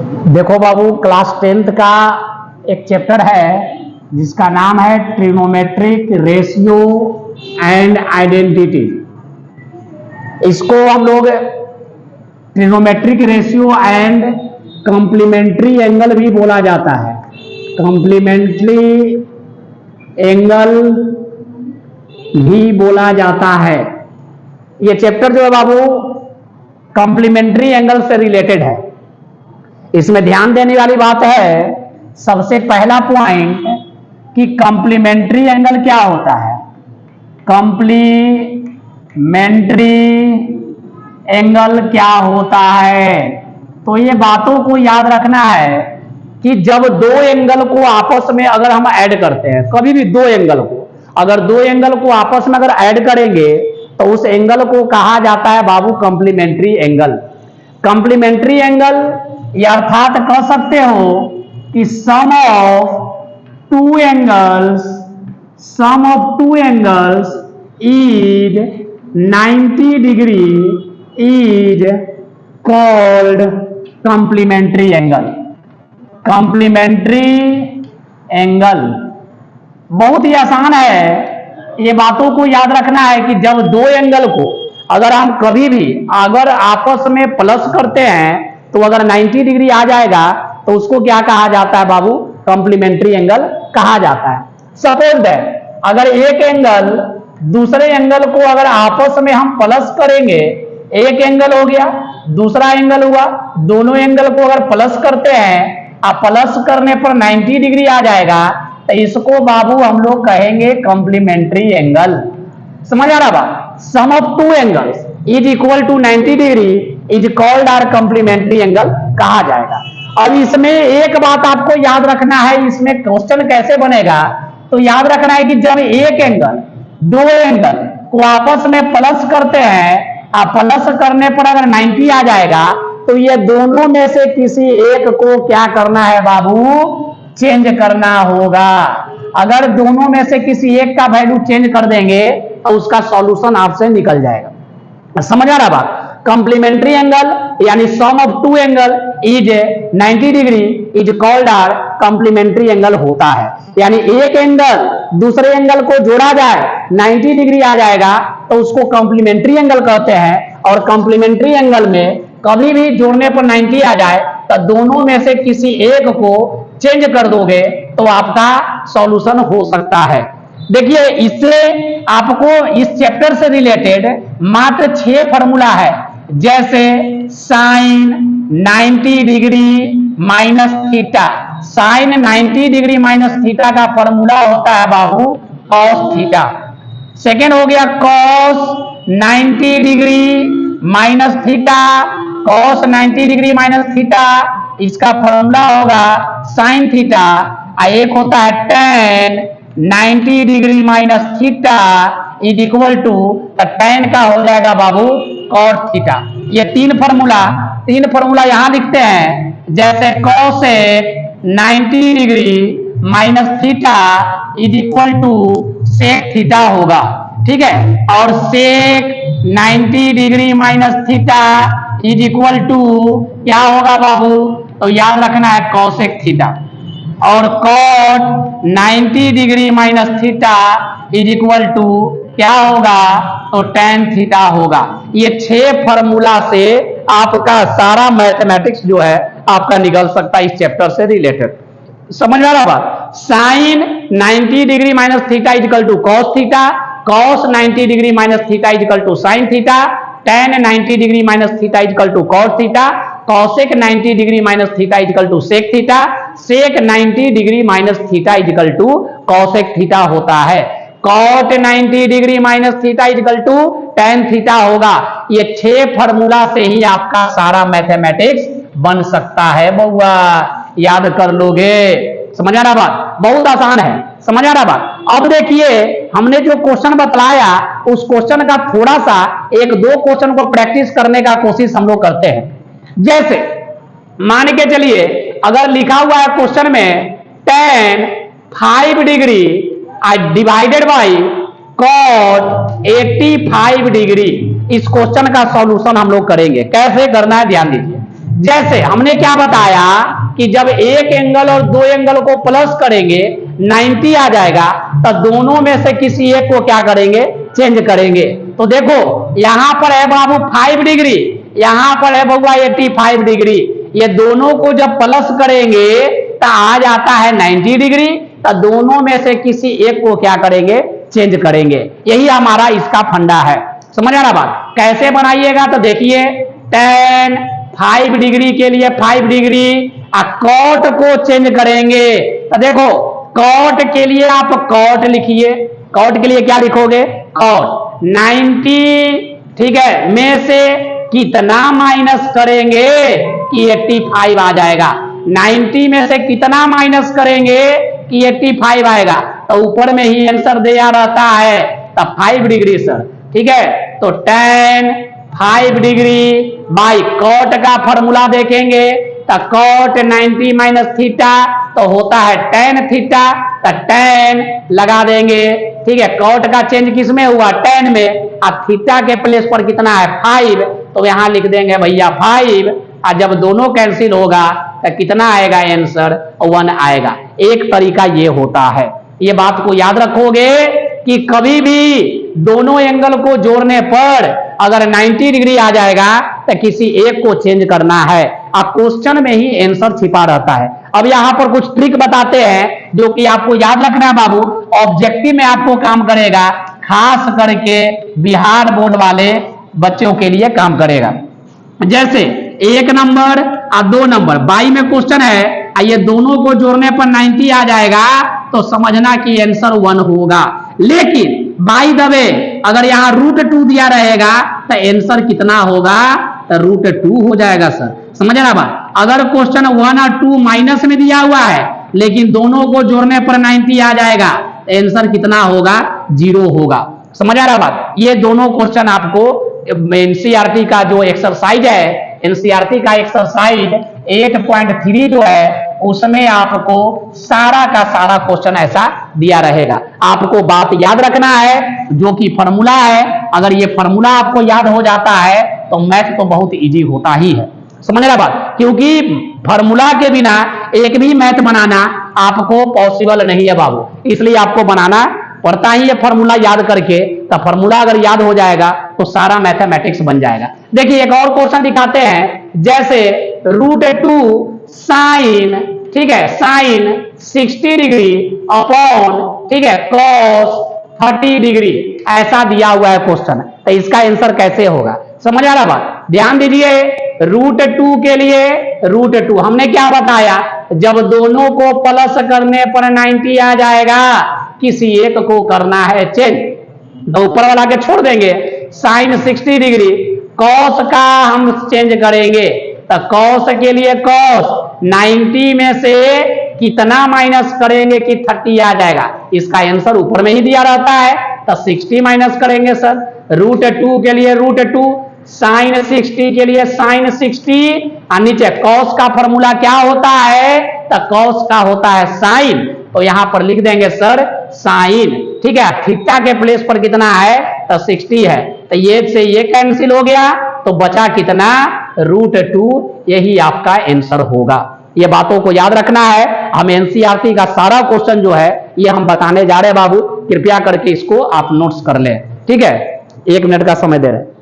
देखो बाबू, class 10th का एक चैप्टर है जिसका नाम है ट्रिग्नोमेट्रिक रेशियो एंड आइडेंटिटी। इसको हम लोग trigonometric ratio and complementary angle भी बोला जाता है। कॉम्प्लीमेंट्री एंगल भी बोला जाता है। ये चैप्टर जो है बाबू कॉम्प्लीमेंट्री एंगल से रिलेटेड है। इसमें ध्यान देने वाली बात है, सबसे पहला पॉइंट कि कॉम्प्लीमेंट्री एंगल क्या होता है। कॉम्प्लीमेंट्री एंगल क्या होता है, तो ये बातों को याद रखना है कि जब दो एंगल को आपस में अगर हम ऐड करते हैं, कभी भी दो एंगल को अगर दो एंगल को आपस में अगर ऐड करेंगे तो उस एंगल को कहा जाता है बाबू कॉम्प्लीमेंट्री एंगल। कॉम्प्लीमेंट्री एंगल या अर्थात कह सकते हो कि sum of two angles is 90 degree is called complementary angle. Complementary angle बहुत ही आसान है। ये बातों को याद रखना है कि जब दो एंगल को अगर हम कभी भी अगर आपस में प्लस करते हैं तो अगर 90 डिग्री आ जाएगा तो उसको क्या कहा जाता है बाबू, कॉम्प्लीमेंट्री एंगल कहा जाता है। सपोज दैट अगर एक एंगल दूसरे एंगल को अगर आपस में हम प्लस करेंगे, एक एंगल हो गया दूसरा एंगल हुआ, दोनों एंगल को अगर प्लस करते हैं और प्लस करने पर 90 डिग्री आ जाएगा तो इसको बाबू हम लोग कहेंगे कॉम्प्लीमेंट्री एंगल। समझ आ रहा बात। Sum of two angles is equal to 90 degree is called or complementary angle कहा जाएगा। अब इसमें एक बात आपको याद रखना है, इसमें क्वेश्चन कैसे बनेगा तो याद रखना है कि जब एक एंगल दो एंगल को आपस में प्लस करते हैं और प्लस करने पर अगर 90 आ जाएगा तो ये दोनों में से किसी एक को क्या करना है बाबू, चेंज करना होगा। अगर दोनों में से किसी एक का वैल्यू चेंज कर देंगे तो उसका सॉल्यूशन आपसे निकल जाएगा। समझ आ रहा बात। कॉम्प्लीमेंट्री एंगल यानी sum of two angle is 90 degree is called or complementary angle होता है। यानी एक एंगल दूसरे एंगल को जोड़ा जाए 90 डिग्री आ जाएगा तो उसको कॉम्प्लीमेंट्री एंगल कहते हैं। और कॉम्प्लीमेंट्री एंगल में कभी भी जोड़ने पर 90 आ जाए तो दोनों में से किसी एक को चेंज कर दोगे तो आपका सॉल्यूशन हो सकता है। देखिए, इससे आपको इस चैप्टर से रिलेटेड मात्र 6 फॉर्मूला है, जैसे sine 90 degree minus theta. Sine 90 degree minus theta का फॉर्मूला होता है बाबू कॉस थीटा। सेकेंड हो गया cos 90 degree minus theta. Cos 90 degree minus theta इसका फॉर्मूला होगा साइन थीटा। एक होता है tan 90 degree minus theta is equal to tan का हो जाएगा बाबू कॉस थीटा। ये तीन फॉर्मूला यहां लिखते हैं, जैसे cosec 90 degree minus theta is equal to sec theta होगा। ठीक है, और sec 90 degree minus theta is equal to क्या होगा बाबू, तो याद रखना है कॉसेक थीटा। और cot 90 degree minus theta is equal to क्या होगा, तो टेन थीटा होगा। ये 6 फॉर्मूला से आपका सारा मैथमेटिक्स जो है आपका निकल सकता है इस चैप्टर से रिलेटेड। समझ में आ रहा बात। Sine 90 degree minus theta is equal to cos theta. Cos 90 degree minus theta is equal to sine theta. Tan 90 degree minus theta is equal to cos theta. Cosec 90 degree minus theta is equal to sec theta. Sec 90 degree minus theta is equal to cosec theta होता है। Cot 90 degree minus theta is equal to tan theta होगा। ये 6 formula से ही आपका सारा mathematics बन सकता है बउआ, याद कर लोगे। समझ आ रहा बात, बहुत आसान है। समझ आ रहा बात। अब देखिए, हमने जो क्वेश्चन बतलाया उस क्वेश्चन का थोड़ा सा 1-2 क्वेश्चन को प्रैक्टिस करने का कोशिश हम लोग करते हैं। जैसे मान के चलिए, अगर लिखा हुआ है क्वेश्चन में tan 5 degree divided by cot 85 degree, इस क्वेश्चन का सॉल्यूशन हम लोग करेंगे। कैसे करना है ध्यान दीजिए। जैसे हमने क्या बताया कि जब एक एंगल और दो एंगल को प्लस करेंगे 90 आ जाएगा, तो दोनों में से किसी एक को क्या करेंगे, चेंज करेंगे। तो देखो यहां पर है बाबू 5 डिग्री, यहां पर है बउआ 85 डिग्री, ये दोनों को जब प्लस करेंगे तो आ जाता है 90 डिग्री, तो दोनों में से किसी एक को क्या करेंगे, चेंज करेंगे। यही हमारा इसका फंडा है। समझ आ रहा बात? कैसे बनाइएगा तो देखिए, tan 5 डिग्री के लिए 5 डिग्री कॉट को चेंज करेंगे। तो देखो कॉट के लिए आप कॉट लिखिए, कॉट के लिए क्या लिखोगे, कॉट 90, ठीक है, में से कितना माइनस करेंगे कि 85 आ जाएगा। 90 में से कितना माइनस करेंगे कि 85 आएगा, तो ऊपर में ही आंसर दिया रहता है, तो 5 डिग्री सर, ठीक है। तो tan 5 डिग्री बाई कॉट का फॉर्मूला देखेंगे, तो कॉट 90 माइनस थीटा तो होता है tan थीटा, तो tan लगा देंगे, ठीक है। कॉट का चेंज किस में हुआ, tan में, अब थीटा के प्लेस पर कितना है 5, तो यहां लिख देंगे भैया 5, और जब दोनों कैंसिल होगा तो कितना आएगा आंसर, 1 आएगा। एक तरीका ये होता है, ये बात को याद रखोगे कि कभी भी दोनों एंगल को जोड़ने पर अगर 90 डिग्री आ जाएगा तो किसी एक को चेंज करना है। अब क्वेश्चन में ही आंसर छिपा रहता है। अब यहां पर कुछ ट्रिक बताते हैं जो कि आपको याद रखना है बाबू, ऑब्जेक्टिव में आपको काम करेगा, खास करके बिहार बोर्ड वाले बच्चों के लिए काम करेगा। जैसे 1 नंबर और 2 नंबर बाई में क्वेश्चन है, ये दोनों को जोड़ने पर 90 आ जाएगा, तो समझना कि आंसर 1 होगा। लेकिन बाई द वे अगर यहां √2 दिया रहेगा तो आंसर कितना होगा, तो √2 हो जाएगा सर। समझ रहा बात? अगर क्वेश्चन 1 और 2 माइनस में दिया हुआ है लेकिन दोनों को जोड़ने पर 90 आ जाएगा, तो आंसर कितना होगा, 0 होगा। समझ आ रहा बात? ये दोनों क्वेश्चन आपको एनसीईआरटी का जो एक्सरसाइज है, एनसीईआरटी का एक्सरसाइज 8.3 जो है उसमें आपको सारा का सारा क्वेश्चन ऐसा दिया रहेगा। आपको बात याद रखना है जो कि फॉर्मूला है, अगर ये फॉर्मूला आपको याद हो जाता है तो मैथ तो बहुत इजी होता ही है। समझ रहा बात? क्योंकि फॉर्मूला के बिना एक भी मैथ बनाना आपको पॉसिबल नहीं है बाबू, इसलिए आपको बनाना पड़ता ही है फॉर्मूला याद करके। तो फॉर्मूला अगर याद हो जाएगा तो सारा मैथमेटिक्स बन जाएगा। देखिए एक और क्वेश्चन दिखाते हैं, जैसे √2 साइन, ठीक है, साइन 60 डिग्री अपॉन, ठीक है, cos 30 डिग्री, ऐसा दिया हुआ है क्वेश्चन, तो इसका आंसर कैसे होगा? समझ आ रहा बात? ध्यान दीजिए, √2 के लिए √2 हमने क्या बताया, जब दोनों को प्लस करने पर 90 आ जाएगा, किसी एक को करना है चेंज, तो ऊपर वाला के छोड़ देंगे। साइन 60 डिग्री, कॉस का हम चेंज करेंगे, तो कॉस के लिए कॉस 90 में से कितना माइनस करेंगे कि 30 आ जाएगा, इसका आंसर ऊपर में ही दिया रहता है, तो 60 माइनस करेंगे सर। √2 के लिए √2, साइन 60 के लिए साइन 60, और नीचे कॉस का फॉर्मूला क्या होता है, तो कॉस का होता है साइन, तो यहां पर लिख देंगे सर साइन, ठीक है। थीटा के प्लेस पर कितना है, तो 60 है, तो ये से ये कैंसिल हो गया, तो बचा कितना, √2, यही आपका आंसर होगा। ये बातों को याद रखना है। हम एनसीईआरटी का सारा क्वेश्चन जो है ये हम बताने जा रहे हैं बाबू, कृपया करके इसको आप नोट्स कर लें, ठीक है। 1 मिनट का समय दे रहे हैं।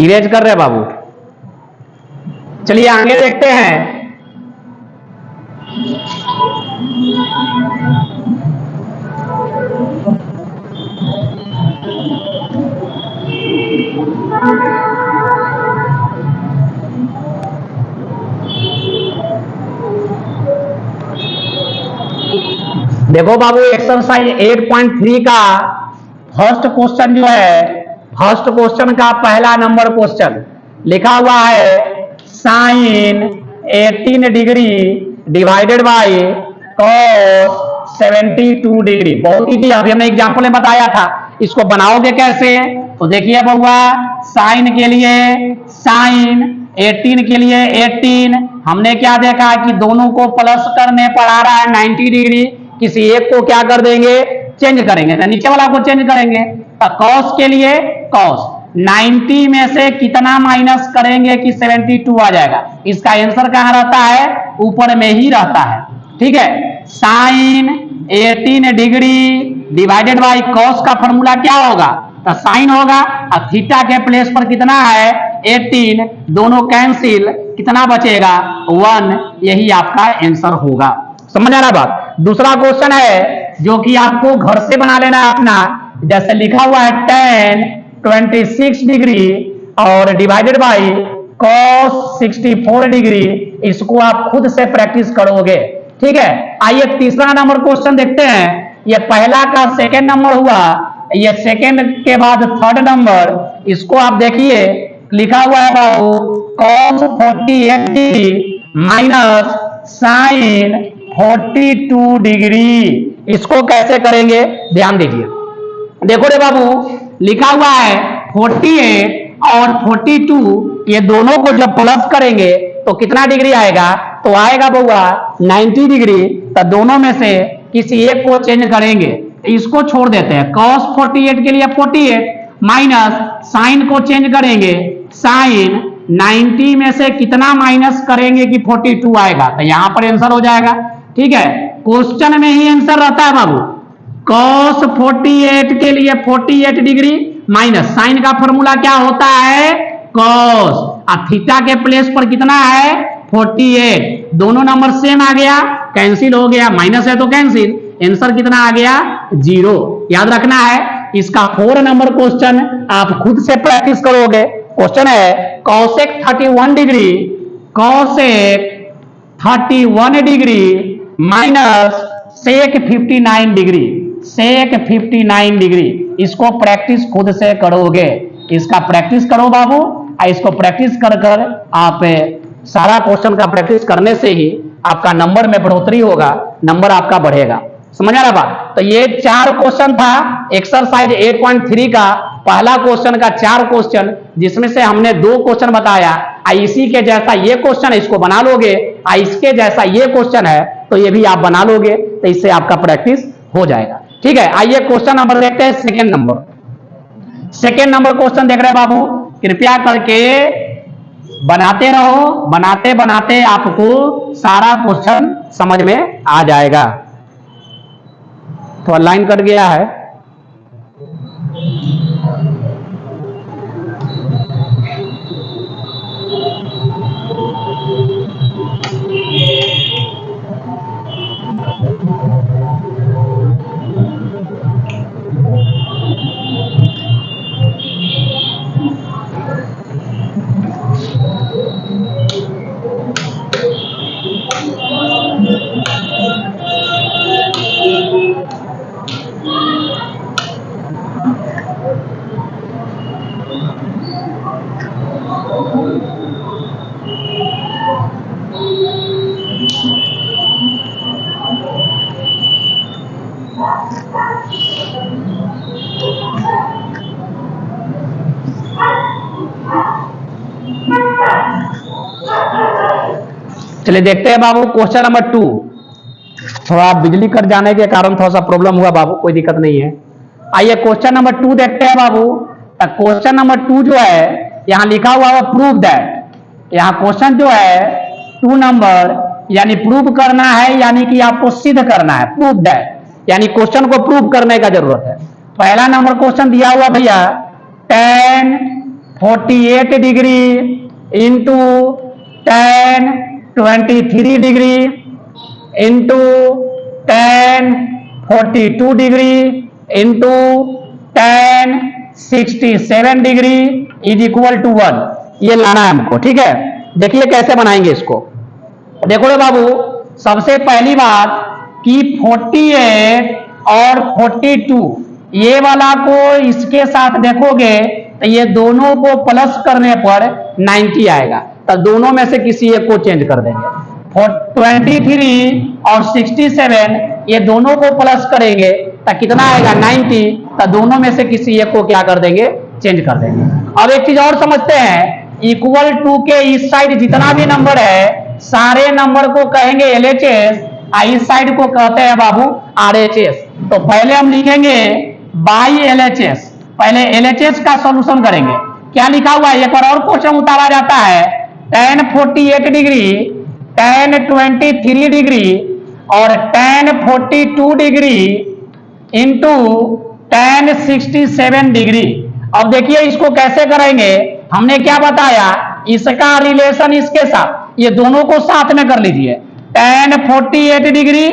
इरेज कर रहे बाबू, चलिए आगे देखते हैं। देखो बाबू एक्सरसाइज 8.3 का फर्स्ट क्वेश्चन जो है, फर्स्ट क्वेश्चन का पहला नंबर क्वेश्चन लिखा हुआ है, sine 18 degree divided by cos 72 degree. बहुत ही अभी हमने एग्जाम्पल में बताया था, इसको बनाओगे कैसे, तो देखिए बउआ साइन के लिए साइन, 18 के लिए 18। हमने क्या देखा कि दोनों को प्लस करने पर आ रहा है 90 डिग्री, किसी एक को क्या कर देंगे, चेंज करेंगे, तो नीचे वाला को चेंज करेंगे। तो कॉस के लिए कॉस 90 में से कितना माइनस करेंगे कि 72 आ जाएगा। इसका आंसर कहां रहता है, ऊपर में ही रहता है। ठीक है, sine 18 degree divided by cos का फॉर्मूला क्या होगा, तो साइन होगा और थीटा के प्लेस पर कितना है 18, दोनों कैंसिल, कितना बचेगा 1, यही आपका आंसर होगा। समझ आ रहा बात। दूसरा क्वेश्चन है जो कि आपको घर से बना लेना है अपना, जैसे लिखा हुआ है tan 26 डिग्री और डिवाइडेड बाई cos 64 डिग्री, इसको आप खुद से प्रैक्टिस करोगे। ठीक है, आइए तीसरा नंबर क्वेश्चन देखते हैं। ये पहला का सेकेंड नंबर हुआ, ये सेकेंड के बाद थर्ड नंबर, इसको आप देखिए लिखा हुआ है बाबू cos 48 degree minus sine 42 degree, इसको कैसे करेंगे ध्यान दीजिए। देखो रे बाबू, लिखा हुआ है 48 और 42, ये दोनों को जब प्लस करेंगे तो कितना डिग्री आएगा, तो आएगा बउआ 90 डिग्री। तो दोनों में से किसी एक को चेंज करेंगे, इसको छोड़ देते हैं, cos 48 के लिए 48 माइनस साइन को चेंज करेंगे, साइन 90 में से कितना माइनस करेंगे कि 42 आएगा, तो यहां पर आंसर हो जाएगा। ठीक है, क्वेश्चन में ही आंसर रहता है बाबू, cos 48 के लिए 48 डिग्री माइनस साइन का फॉर्मूला क्या होता है cos, और थीटा के प्लेस पर कितना है 48, दोनों नंबर सेम आ गया, कैंसिल हो गया, माइनस है तो कैंसिल, आंसर कितना आ गया 0। याद रखना है, इसका 4 नंबर क्वेश्चन आप खुद से प्रैक्टिस करोगे। क्वेश्चन है cosec 31 degree, cosec 31 degree minus sec 59 degree, sec 59 degree, इसको प्रैक्टिस खुद से करोगे। इसका प्रैक्टिस करो बाबू, इसको प्रैक्टिस कर कर आप सारा क्वेश्चन का प्रैक्टिस करने से ही आपका नंबर में बढ़ोतरी होगा, नंबर आपका बढ़ेगा। समझ आ रहा बात। तो ये 4 क्वेश्चन था एक्सरसाइज 8.3 का, पहला क्वेश्चन का 4 क्वेश्चन, जिसमें से हमने 2 क्वेश्चन बताया। इसी के जैसा ये क्वेश्चन इसको बना लोगे, इसके जैसा ये क्वेश्चन है तो ये भी आप बना लोगे, तो इससे आपका प्रैक्टिस हो जाएगा। ठीक है, आइए क्वेश्चन नंबर देखते हैं, second number. Second number question देख रहे हैं बाबू, कृपया करके बनाते रहो, बनाते बनाते आपको सारा क्वेश्चन समझ में आ जाएगा। तो लाइन कट गया है, चलिए देखते हैं बाबू क्वेश्चन नंबर 2। थोड़ा बिजली कट जाने के कारण थोड़ा सा प्रॉब्लम हुआ बाबू, कोई दिक्कत नहीं है। आइए क्वेश्चन नंबर 2 देखते हैं बाबू। क्वेश्चन नंबर 2 जो है यहां लिखा हुआ है प्रूव दैट, यहां क्वेश्चन जो है 2 नंबर यानी प्रूव करना है, यानी कि आपको सिद्ध करना है, प्रूव दैट यानी क्वेश्चन को प्रूव करने का जरूरत है। पहला नंबर क्वेश्चन दिया हुआ भैया tan 48 degree into tan 23 degree into tan 42 degree into tan 67 degree is equal to 1, ये लाना है हमको। ठीक है, देखिए कैसे बनाएंगे इसको। देखो रे बाबू, सबसे पहली बात कि 48 और 42 ये वाला को इसके साथ देखोगे तो ये दोनों को प्लस करने पर 90 आएगा, तो दोनों में से किसी एक को चेंज कर देंगे। 23 और 67 ये दोनों को प्लस करेंगे तो कितना आएगा 90, तो दोनों में से किसी एक को क्या कर देंगे चेंज कर देंगे। अब एक चीज और समझते हैं, इक्वल टू के इस साइड जितना भी नंबर है सारे नंबर को कहेंगे एलएचएस, इस साइड को कहते हैं बाबू आरएचएस। तो पहले हम लिखेंगे बाई एलएचएस, पहले एलएचएस का सॉल्यूशन करेंगे। क्या लिखा हुआ है, एक बार और क्वेश्चन उतारा जाता है, tan 48 डिग्री, tan 23 डिग्री और tan 42 degree into tan 67 degree. अब देखिए इसको कैसे करेंगे, हमने क्या बताया, इसका रिलेशन इसके साथ, ये दोनों को साथ में कर लीजिए, tan 48 degree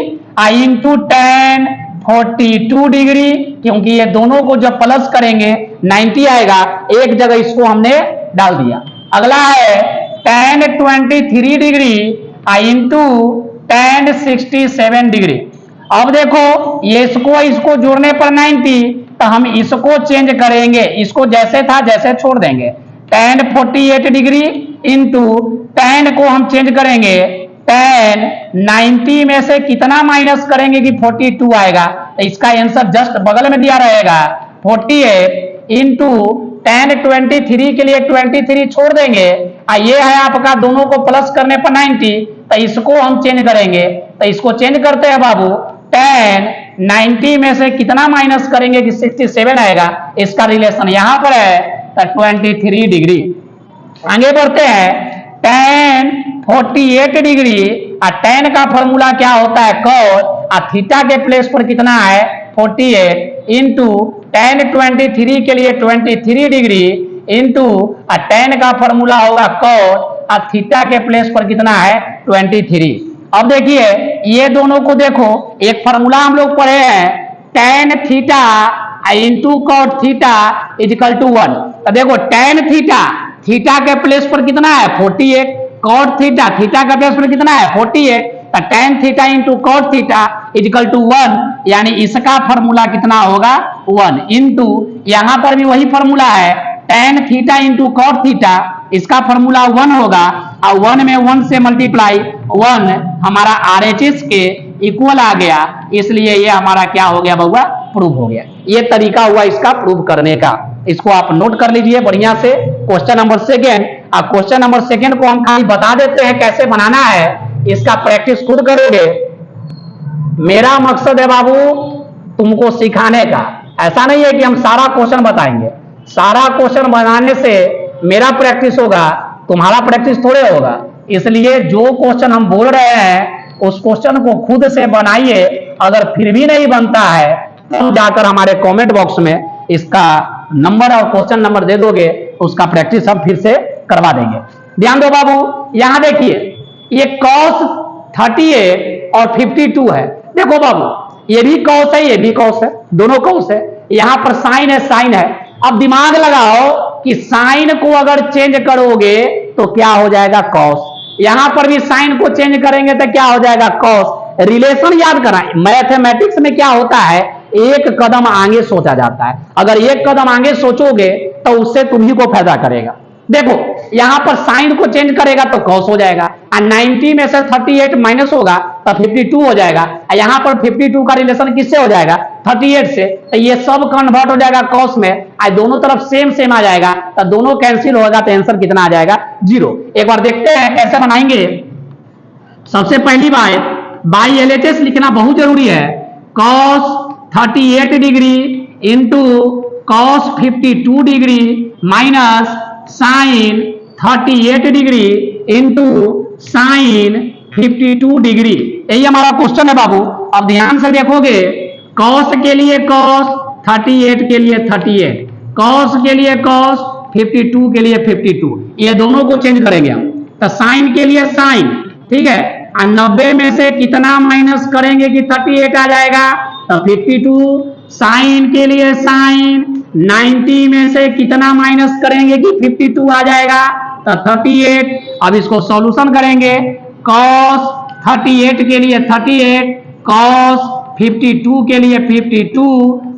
into tan 42 degree, क्योंकि ये दोनों को जब प्लस करेंगे 90 आएगा, एक जगह इसको हमने डाल दिया। अगला है tan 23 degree into tan 67 degree. अब देखो ये इसको जोड़ने पर 90, तो हम इसको चेंज करेंगे, इसको जैसे था जैसे छोड़ देंगे, tan 48 डिग्री इंटू tan को हम चेंज करेंगे, tan 90 में से कितना माइनस करेंगे कि 42 आएगा, तो इसका आंसर जस्ट बगल में दिया रहेगा 48 इंटू tan 23 के लिए 23 छोड़ देंगे, ये है आपका दोनों को प्लस करने पर 90, तो इसको हम चेंज करेंगे, तो इसको चेंज करते हैं बाबू, tan 90 में से कितना माइनस करेंगे कि 67 आएगा, इसका रिलेशन यहां पर है, तो 23 डिग्री। आगे बढ़ते हैं, tan 48 डिग्री और tan का फॉर्मूला क्या होता है cos, और थीटा के प्लेस पर कितना है 48 इंटू tan 23 के लिए 23 डिग्री इंटू tan का फॉर्मूला होगा cos, और थीटा के प्लेस पर कितना है 23। अब देखिए ये दोनों को देखो, एक फॉर्मूला हम लोग पढ़े हैं, tan theta into cot theta is equal to 1। तो देखो tan थीटा, थीटा के प्लेस पर कितना है 48, कॉट थीटा, थीटा के प्लेस पर कितना है 48, तो tan theta into cot theta is equal to 1, यानी इसका फॉर्मूला कितना होगा 1 इंटू, यहां पर भी वही फॉर्मूला है tan theta into cot theta, इसका फॉर्मूला 1 होगा, और 1 में 1 से मल्टीप्लाई 1 हमारा आरएचएस के इक्वल आ गया, इसलिए ये हमारा क्या हो गया बउआ, प्रूव हो गया। ये तरीका हुआ इसका प्रूव करने का, इसको आप नोट कर लीजिए बढ़िया से। क्वेश्चन नंबर सेकेंड, अब क्वेश्चन नंबर सेकेंड को हम खाली बता देते हैं कैसे बनाना है, इसका प्रैक्टिस खुद करोगे। मेरा मकसद है बाबू तुमको सिखाने का, ऐसा नहीं है कि हम सारा क्वेश्चन बताएंगे, सारा क्वेश्चन बनाने से मेरा प्रैक्टिस होगा, तुम्हारा प्रैक्टिस थोड़े होगा। इसलिए जो क्वेश्चन हम बोल रहे हैं उस क्वेश्चन को खुद से बनाइए, अगर फिर भी नहीं बनता है तो जाकर हमारे कमेंट बॉक्स में इसका नंबर और क्वेश्चन नंबर दे दोगे, उसका प्रैक्टिस हम फिर से करवा देंगे। ध्यान दो बाबू, यहां देखिए ये cos 38 और 52 है, देखो बाबू ये भी cos है ये भी cos है, दोनों cos है, यहां पर साइन है साइन है। अब दिमाग लगाओ कि साइन को अगर चेंज करोगे तो क्या हो जाएगा cos, यहां पर भी साइन को चेंज करेंगे तो क्या हो जाएगा cos। रिलेशन याद करा, मैथमेटिक्स में क्या होता है, एक कदम आगे सोचा जाता है, अगर एक कदम आगे सोचोगे तो उससे तुम्ही को फायदा करेगा। देखो यहां पर साइन को चेंज करेगा तो cos हो जाएगा, और 90 में से 38 माइनस होगा तो 52 हो जाएगा, और यहां पर 52 का रिलेशन किससे हो जाएगा 38 से, तो ये सब कन्वर्ट हो जाएगा cos में, और दोनों तरफ सेम सेम आ जाएगा, तो दोनों कैंसिल होगा, तो आंसर कितना आ जाएगा 0। एक बार देखते हैं कैसे बनाएंगे। सबसे पहली बात, बाई एलएचएस लिखना बहुत जरूरी है, cos 38 degree into cos 52 degree minus sine 38 degree into sine 52 degree, यही हमारा क्वेश्चन है बाबू। अब ध्यान से देखोगे, cos के लिए cos, 38 के लिए 38, cos के लिए cos, 52 के लिए 52, ये दोनों को चेंज करेंगे हम, तो साइन के लिए साइन, ठीक है, और 90 में से कितना माइनस करेंगे कि 38 आ जाएगा, तो 52, साइन के लिए साइन, 90 में से कितना माइनस करेंगे कि 52 आ जाएगा, तो 38। अब इसको सॉल्यूशन करेंगे, cos 38 के लिए 38, cos 52 के लिए 52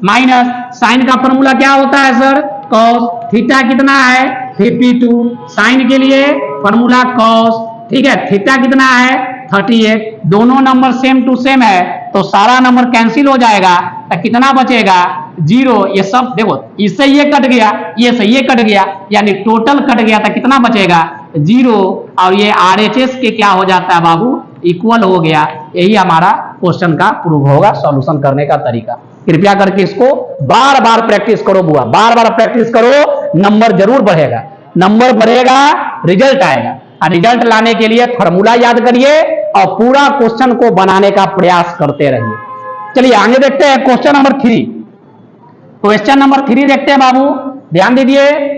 माइनस साइन का फॉर्मूला क्या होता है सर, cos थीटा कितना है 52, साइन के लिए फॉर्मूला cos, ठीक है, थीटा कितना है 38, दोनों नंबर सेम टू सेम है, तो सारा नंबर कैंसिल हो जाएगा, तो कितना बचेगा 0। ये सब देखो, इससे ये कट गया, ये से ये कट गया, यानी टोटल कट गया, तो कितना बचेगा 0। और ये RHS के क्या हो जाता है बाबू, इक्वल हो गया। यही हमारा क्वेश्चन का प्रूव होगा, सॉल्यूशन करने का तरीका। कृपया करके इसको बार बार प्रैक्टिस करो बुआ, बार बार प्रैक्टिस करो, नंबर जरूर बढ़ेगा, नंबर बढ़ेगा, रिजल्ट आएगा। और रिजल्ट लाने के लिए फॉर्मूला याद करिए और पूरा क्वेश्चन को बनाने का प्रयास करते रहिए। चलिए आगे देखते हैं क्वेश्चन नंबर 3। क्वेश्चन नंबर 3 देखते हैं बाबू, ध्यान दीजिए।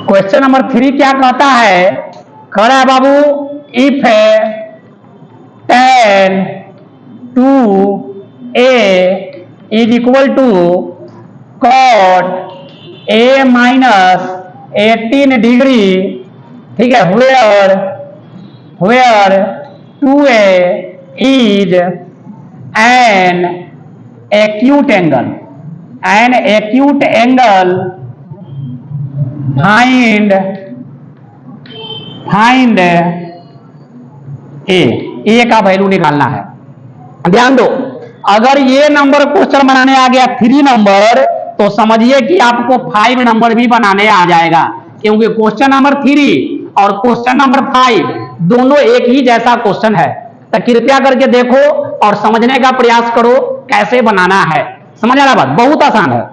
क्वेश्चन नंबर 3 क्या कहता है, कह रहा है बाबू, if 10 2a is equal to cot a minus 18 degree, ठीक है, where 2a is an acute angle, find a का वैल्यू निकालना है। ध्यान दो, अगर ये नंबर क्वेश्चन बनाने आ गया 3 नंबर, तो समझिए कि आपको 5 नंबर भी बनाने आ जाएगा, क्योंकि क्वेश्चन नंबर 3 और क्वेश्चन नंबर 5 दोनों एक ही जैसा क्वेश्चन है। तो कृपया करके देखो और समझने का प्रयास करो कैसे बनाना है। समझ आ रहा बात, बहुत आसान है।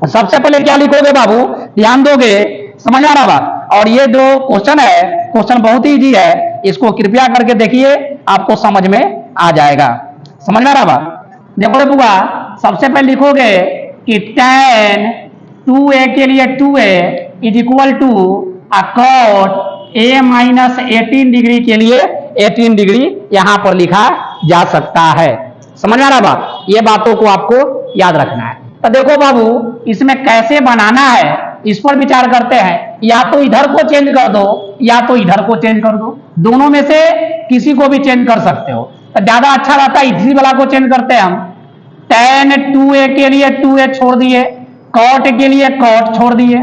सबसे पहले क्या लिखोगे बाबू, ध्यान दोगे, समझ आ रहा बात। और ये जो क्वेश्चन है, क्वेश्चन बहुत ही इजी है, इसको कृपया करके देखिए, आपको समझ में आ जाएगा। समझ में आ रहा बात। देखो बुआ, सबसे पहले लिखोगे कि tan 2a के लिए 2a is equal to cot a minus 18 degree के लिए 18 डिग्री यहां पर लिखा जा सकता है। समझ में आ रहा बात, ये बातों को आपको याद रखना है। तो देखो बाबू, इसमें कैसे बनाना है इस पर विचार करते हैं। या तो इधर को चेंज कर दो या तो इधर को चेंज कर दो, दोनों में से किसी को भी चेंज कर सकते हो, तो ज्यादा अच्छा रहता है इसी वाला को चेंज करते हैं हम। tan 2a के लिए 2a छोड़ दिए, cot के लिए cot छोड़ दिए,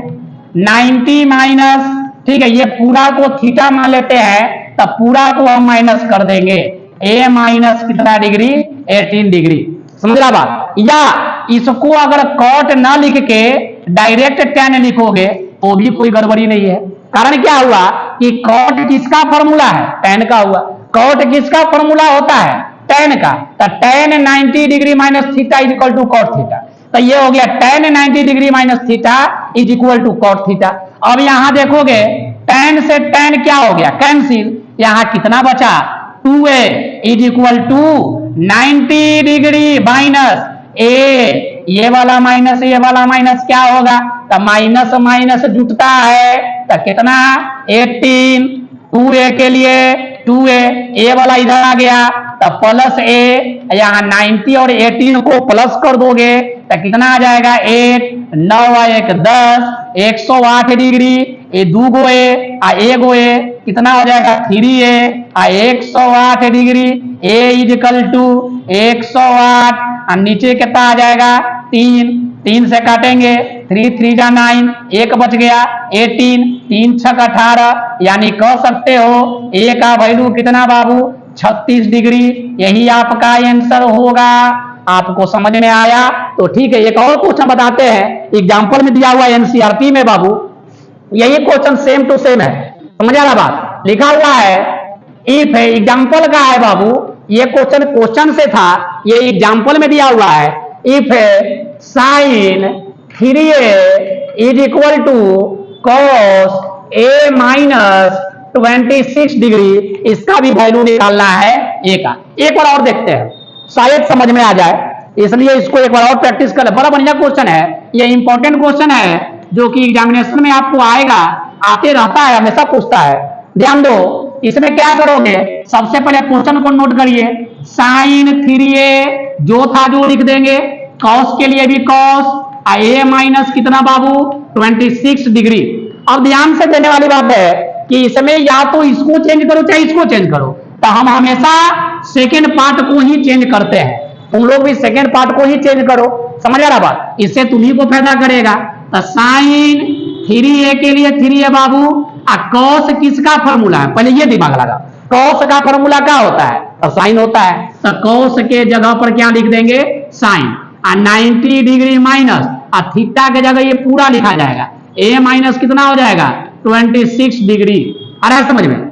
90 माइनस, ठीक है, ये पूरा को थीटा मान लेते हैं, तब पूरा को हम माइनस कर देंगे, a माइनस कितना डिग्री 18 डिग्री। समझ रहा बात। या इसको अगर cot ना लिख के डायरेक्ट tan लिखोगे तो भी कोई गड़बड़ी नहीं है। कारण क्या हुआ कि cot किसका फॉर्मूला है, tan का हुआ। cot किसका फॉर्मूला होता है, tan का। तो tan 90 degree minus theta is equal to cot theta. तो ये हो गया tan 90 degree minus theta is equal to cot theta. अब यहां देखोगे tan से tan क्या हो गया, कैंसिल। यहां कितना बचा, 2a is equal to 90 degree minus a, ये वाला माइनस क्या होगा, तो माइनस माइनस जुटता है, तो कितना 18, 2a के लिए 2a, a वाला इधर आ गया तो प्लस a, यहाँ 90 और 18 को प्लस कर दोगे तो कितना आ जाएगा 8, 9 1 10, 108 डिग्री, ये 2 गो a कितना हो जाएगा 3a, 108 degree, a is equal to 108, और नीचे कितना आ जाएगा 3 से काटेंगे, 3 3 जा 9, 1 बच गया 18, 3 6 18, यानी कह सकते हो a का वैल्यू कितना बाबू 36 डिग्री। यही आपका आंसर होगा। आपको समझ में आया तो ठीक है। एक और क्वेश्चन बताते हैं, एग्जाम्पल में दिया हुआ एनसीईआरटी में बाबू, यही क्वेश्चन सेम टू सेम है। समझ आ रहा बात, लिखा हुआ है इफ है, एग्जाम्पल का है बाबू, ये क्वेश्चन से था, ये एग्जाम्पल में दिया हुआ है। If sin 3a is equal to cos a minus 26 degree, इसका भी वैल्यू निकालना है a का। एक बार और देखते हैं, शायद समझ में आ जाए, इसलिए इसको एक बार और प्रैक्टिस कर। बड़ा बढ़िया क्वेश्चन है, ये इंपॉर्टेंट क्वेश्चन है जो कि एग्जामिनेशन में आपको आएगा, आते रहता है, हमेशा पूछता है। ध्यान दो, इसमें क्या करोगे, सबसे पहले क्वेश्चन को नोट करिए, sin 3a जो था जो लिख देंगे, cos के लिए भी cos, a माइनस कितना बाबू 26 डिग्री। अब ध्यान से देने वाली बात है कि इसमें या तो इसको चेंज करो चाहे इसको चेंज करो, तो हम हमेशा सेकेंड पार्ट को ही चेंज करते हैं। तुम लोग भी सेकेंड पार्ट को ही चेंज करो। समझ आ रहा बात? इससे तुम्ही को फायदा करेगा। तो साइन 3a के लिए 3 है बाबू। कॉस किसका फॉर्मूला है, पहले ये दिमाग लगा। कॉस का फॉर्मूला क्या होता है? तो साइन होता है। तो कॉस के जगह पर क्या लिख देंगे? साइन। 90 डिग्री माइनस थीटा के जगह ये पूरा लिखा जाएगा। a माइनस कितना हो जाएगा? 26 डिग्री। आ रहा है समझ में?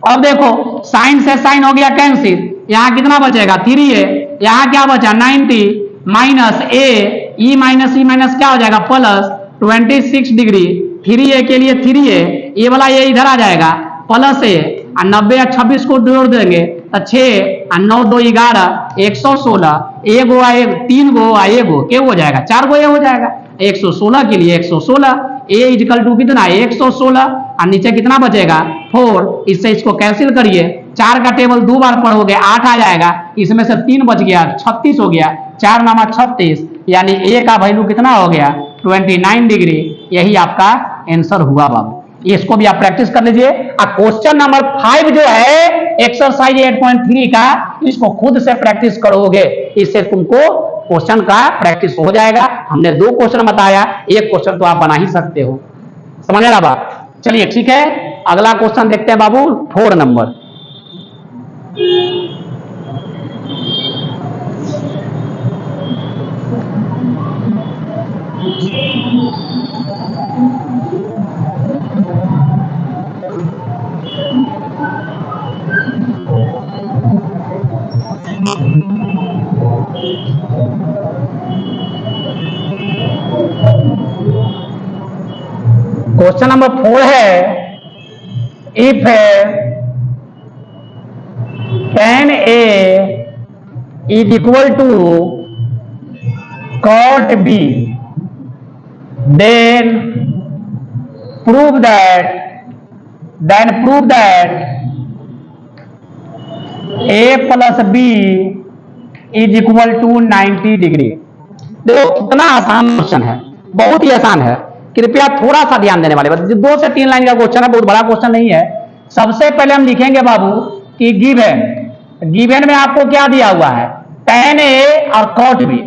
अब देखो साइन से साइन हो गया कैंसिल, यहां कितना बचेगा? 3a। यहां क्या बचा? 90 माइनस a, e माइनस क्या हो जाएगा? Plus 26 degree. 3a के लिए 3a, ये वाला ये इधर आ जाएगा प्लस a, 90 और 26 को जोड़ देंगे तो 6 और 9 2 11 116। एक गो आए, 3 गो आए, गो क्या हो जाएगा? 4 गो ये हो जाएगा। 116 के लिए 116, a इजकल टू कितना? 116 और नीचे कितना बचेगा? 4। इससे इसको कैंसिल करिए, 4 का टेबल 2 बार पढ़ोगे 8 आ जाएगा, इसमें से 3 बच गया 36 हो गया। 4 नामा 36, यानी a का वैल्यू कितना हो गया? 29 डिग्री। यही आपका आंसर हुआ बाबू। इसको भी आप प्रैक्टिस कर लीजिए। क्वेश्चन नंबर 5 जो है एक्सरसाइज 8.3 का, इसको खुद से प्रैक्टिस करोगे, इससे तुमको क्वेश्चन का प्रैक्टिस हो जाएगा। हमने 2 क्वेश्चन बताया, एक क्वेश्चन तो आप बना ही सकते हो। समझ रहा बात? चलिए ठीक है, अगला क्वेश्चन देखते हैं बाबू, 4 नंबर। क्वेश्चन नंबर 4 है, if tan A is equal to cot B, then prove that A plus B is equal to 90 degree. देखो कितना आसान क्वेश्चन है, बहुत ही आसान है। कृपया थोड़ा सा ध्यान देने वाले, 2 से 3 लाइन का क्वेश्चन है, बहुत बड़ा क्वेश्चन नहीं है। सबसे पहले हम लिखेंगे बाबू कि गिवन में आपको क्या दिया हुआ है? tan A और cot B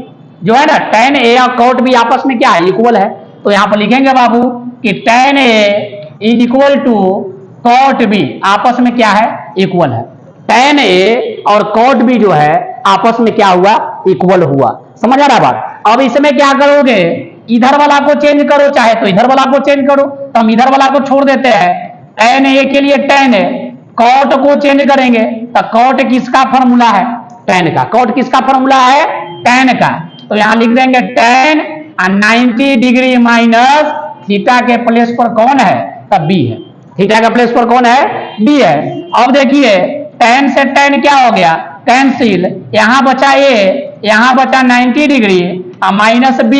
जो है ना, tan A और cot B आपस में क्या है? इक्वल है। तो यहां पर लिखेंगे बाबू कि tan A is equal to cot B, आपस में क्या है? इक्वल है। tan A और cot B जो है आपस में क्या हुआ? इक्वल हुआ। समझ आ रहा बात? अब इसमें क्या करोगे? इधर वाला को चेंज करो, चाहे तो इधर वाला को चेंज करो। तो हम इधर वाला को छोड़ देते हैं, tan A के लिए tan A, cot को चेंज करेंगे तो cot किसका फॉर्मूला है? tan का। cot किसका फॉर्मूला है? tan का। तो यहां लिख देंगे tan 90 डिग्री माइनस थीटा के प्लेस पर कौन है? तब b है। थीटा के प्लेस पर कौन है? b है। अब देखिए tan से tan क्या हो गया? कैंसिल। यहां बचा a, यहां बचा 90 डिग्री माइनस b,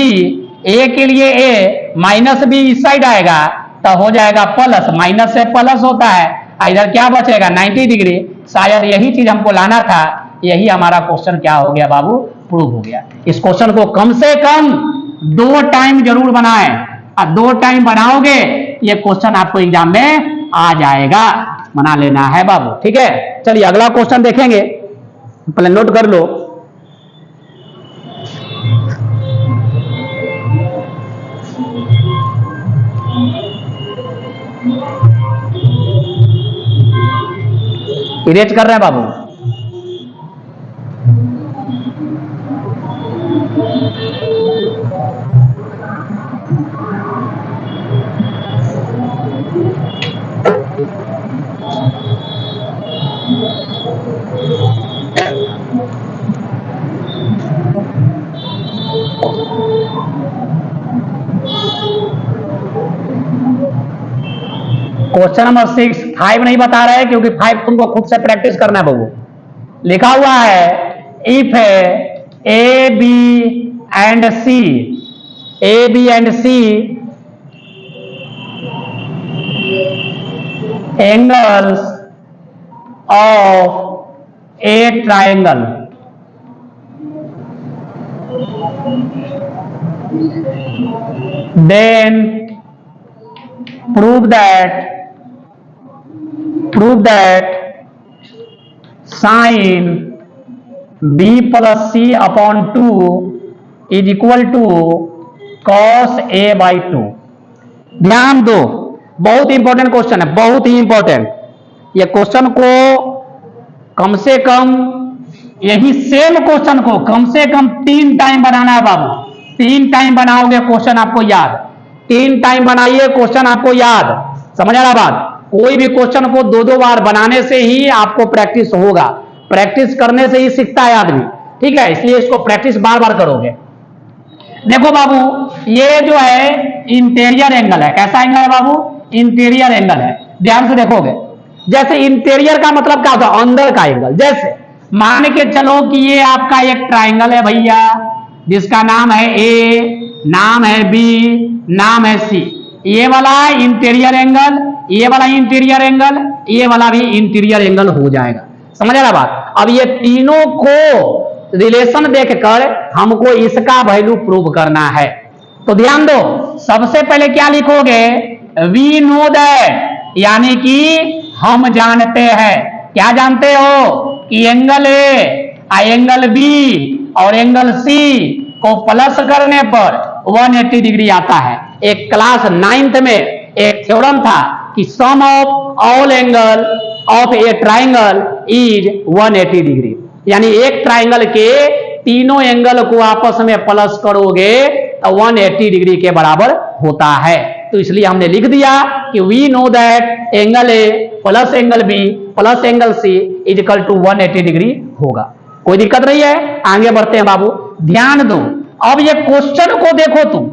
a के लिए a माइनस b इस साइड आएगा तो हो जाएगा प्लस, माइनस से प्लस होता है। इधर क्या बचेगा? 90 डिग्री। शायद यही चीज हमको लाना था, यही हमारा क्वेश्चन क्या हो गया बाबू? प्रूव हो गया। इस क्वेश्चन को कम से कम 2 टाइम जरूर बनाएं, और 2 टाइम बनाओगे ये क्वेश्चन आपको एग्जाम में आ जाएगा। बना लेना है बाबू, ठीक है। चलिए अगला क्वेश्चन देखेंगे, पहले नोट कर लो। इरेज कर रहे हैं बाबू। क्वेश्चन नंबर 6, 5 नहीं बता रहे क्योंकि 5 तुमको खुद से प्रैक्टिस करना है बाबू। लिखा हुआ है if A B and C angles of a triangle, then prove that sine B plus C upon two is equal to cos A by two. ध्यान दो, बहुत इंपॉर्टेंट क्वेश्चन है, बहुत ही इंपॉर्टेंट। ये क्वेश्चन को कम से कम, यही सेम क्वेश्चन को कम से कम 3 टाइम बनाना है बाबू। 3 टाइम बनाओगे क्वेश्चन आपको याद, 3 टाइम बनाइए क्वेश्चन आपको याद। समझ आ रहा बात? कोई भी क्वेश्चन को 2-2 बार बनाने से ही आपको प्रैक्टिस होगा, प्रैक्टिस करने से ही सीखता है आदमी, ठीक है? इसलिए इसको प्रैक्टिस बार बार करोगे। देखो बाबू, ये जो है इंटीरियर एंगल है। कैसा एंगल है बाबू? इंटीरियर एंगल है। ध्यान से देखोगे, जैसे इंटीरियर का मतलब क्या होता है? अंदर का एंगल। जैसे मान के चलो कि ये आपका एक ट्राइंगल है भैया, जिसका नाम है ए, नाम है बी, नाम है सी। ये वाला इंटीरियर एंगल, ये वाला इंटीरियर एंगल, ये वाला भी इंटीरियर एंगल हो जाएगा। समझ आ रहा बात? अब ये तीनों को रिलेशन देखकर हमको इसका वैल्यू प्रूव करना है। तो ध्यान दो, सबसे पहले क्या लिखोगे? वी नो दैट, यानी कि हम जानते हैं। क्या जानते हो? कि एंगल ए, एंगल बी और एंगल सी को प्लस करने पर 180 डिग्री आता है। एक क्लास 9th में एक थ्योरम था कि sum of all angle of a triangle is 180 degree, यानी एक ट्राइंगल के तीनों एंगल को आपस में प्लस करोगे तो 180 डिग्री के बराबर होता है। तो इसलिए हमने लिख दिया कि we know that angle A plus angle B plus angle C is equal to 180 degree होगा। कोई दिक्कत नहीं है, आगे बढ़ते हैं बाबू। ध्यान दो, अब ये क्वेश्चन को देखो, तुम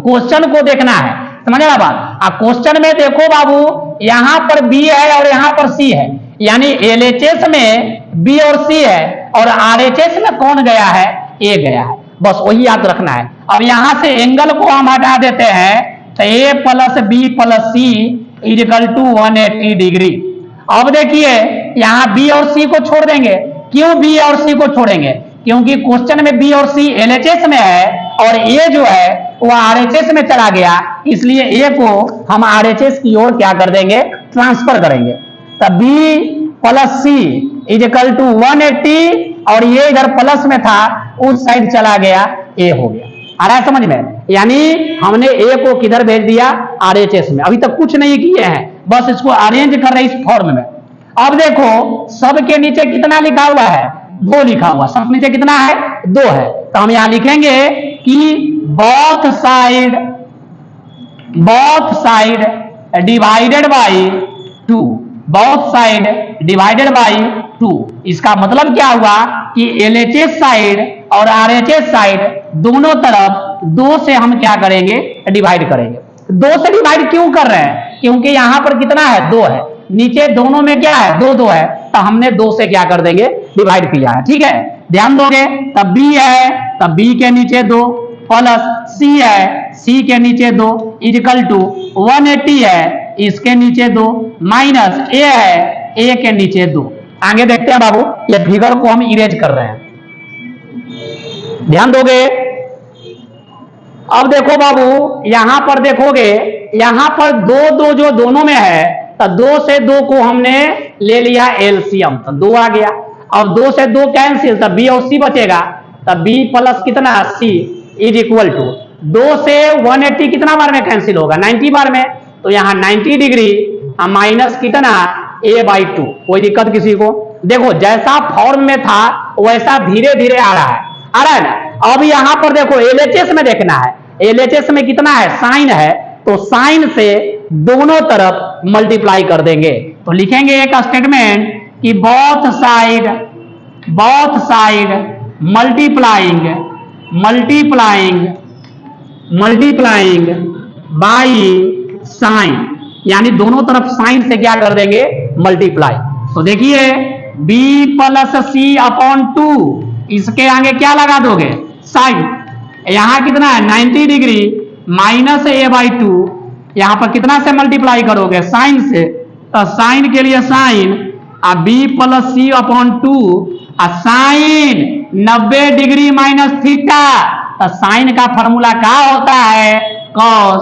क्वेश्चन को देखना है। समझ रहा बात? अब क्वेश्चन में देखो बाबू, यहां पर बी है और यहां पर सी है, यानी एलएचएस में बी और सी है और आरएचएस में कौन गया है? ए गया है। बस वही याद रखना है। अब यहां से एंगल को हम हटा देते हैं तो A plus B plus C is equal to 180 degree. अब देखिए, यहां बी और सी को छोड़ देंगे। क्यों बी और सी को छोड़ेंगे? क्योंकि क्वेश्चन में बी और सी एलएचएस में है और ए जो है वो आरएचएस में चला गया, इसलिए ए को हम आरएचएस की ओर क्या कर देंगे? ट्रांसफर करेंगे। तब B plus C is equal to 180 और ये इधर प्लस में था, उस साइड चला गया, ए हो गया। आ रहा है समझ में? यानी हमने ए को किधर भेज दिया? आरएचएस में। अभी तक कुछ नहीं किए हैं, बस इसको अरेंज कर रहे इस फॉर्म में। अब देखो, सब के नीचे कितना लिखा हुआ है? 2 लिखा हुआ। सब नीचे कितना है? 2 है। तो हम यहां लिखेंगे कि both side divided by 2, both side divided by 2। इसका मतलब क्या हुआ कि एलएचएस साइड और आरएचएस साइड दोनों तरफ 2 से हम क्या करेंगे? डिवाइड करेंगे। 2 से डिवाइड क्यों कर रहे हैं? क्योंकि यहां पर कितना है? 2 है। नीचे दोनों में क्या है? 2-2 है, तो हमने 2 से क्या कर देंगे? डिवाइड किया है। ठीक है, ध्यान दोगे। तब बी है, तब बी के नीचे 2 प्लस सी है, सी के नीचे 2 इक्वल टू 180 है, इसके नीचे 2 माइनस ए है, ए के नीचे 2। आगे देखते हैं बाबू, ये फिगर को हम इरेज कर रहे हैं, ध्यान दोगे। अब देखो बाबू, यहां पर देखोगे, यहां पर 2-2 जो दोनों में है, तो 2 से 2 को हमने ले लिया एलसीएम, तो 2 आ गया। अब 2 से 2 कैंसिल, तब बी और सी बचेगा, तब बी प्लस कितना? सी इज इक्वल टू 2 से 180 कितना बार में कैंसिल होगा? 90 बार में। तो यहां 90 डिग्री माइनस कितना? a by 2। कोई दिक्कत किसी को? देखो, जैसा फॉर्म में था वैसा धीरे धीरे आ रहा है ना। अब यहां पर देखो, एलएचएस में देखना है। एलएचएस में कितना है? साइन है, तो साइन से दोनों तरफ मल्टीप्लाई कर देंगे। तो लिखेंगे एक स्टेटमेंट कि both side multiplying by sine, यानी दोनों तरफ साइन से क्या कर देंगे? मल्टीप्लाई। तो देखिए, b प्लस सी अपॉन 2, इसके आगे क्या लगा दोगे? साइन। यहां कितना है? 90 डिग्री माइनस ए बाई 2, यहां पर कितना से मल्टीप्लाई करोगे? साइन से। तो साइन के लिए sine, b plus C upon 2, sine 90 degree minus theta. तो साइन का फॉर्मूला क्या होता है? कॉस।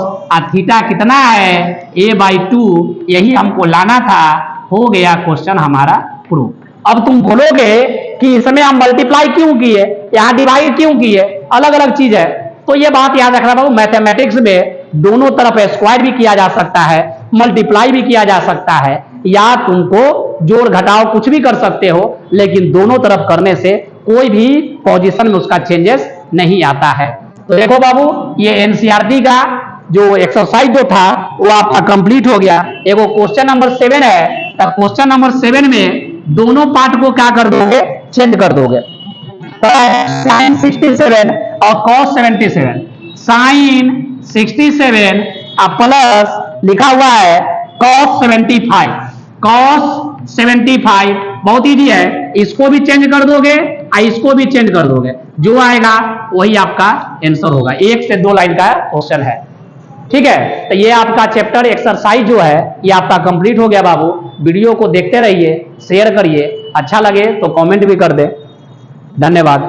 थीटा कितना है? a by 2। यही हमको लाना था। हो गया क्वेश्चन हमारा प्रूफ। अब तुम बोलोगे कि इसमें हम मल्टीप्लाई क्यों किए, यहां डिवाइड क्यों किए, अलग अलग चीज है। तो ये बात याद रखना बाबू, मैथमेटिक्स में दोनों तरफ स्क्वायर भी किया जा सकता है, मल्टीप्लाई भी किया जा सकता है, या तुमको जोड़ घटाव कुछ भी कर सकते हो, लेकिन दोनों तरफ करने से कोई भी पोजीशन में उसका चेंजेस नहीं आता है। तो देखो बाबू, ये एनसीईआरटी का जो एक्सरसाइज जो था वो आपका कंप्लीट हो गया। एगो क्वेश्चन नंबर 7 है, तो क्वेश्चन नंबर 7 में दोनों पार्ट को क्या कर दोगे, चेंज कर दोगे। तो साइन 67 और कॉस 77, साइन 67 प्लस लिखा हुआ है कॉस 75, कॉस 75 बहुत इजी है, इसको भी चेंज कर दोगे और इसको भी चेंज कर दोगे, जो आएगा वही आपका आंसर होगा। 1 से 2 लाइन का क्वेश्चन है, ठीक है। तो ये आपका चैप्टर एक्सरसाइज जो है ये आपका कंप्लीट हो गया बाबू। वीडियो को देखते रहिए, शेयर करिए, अच्छा लगे तो कमेंट भी कर दे। धन्यवाद।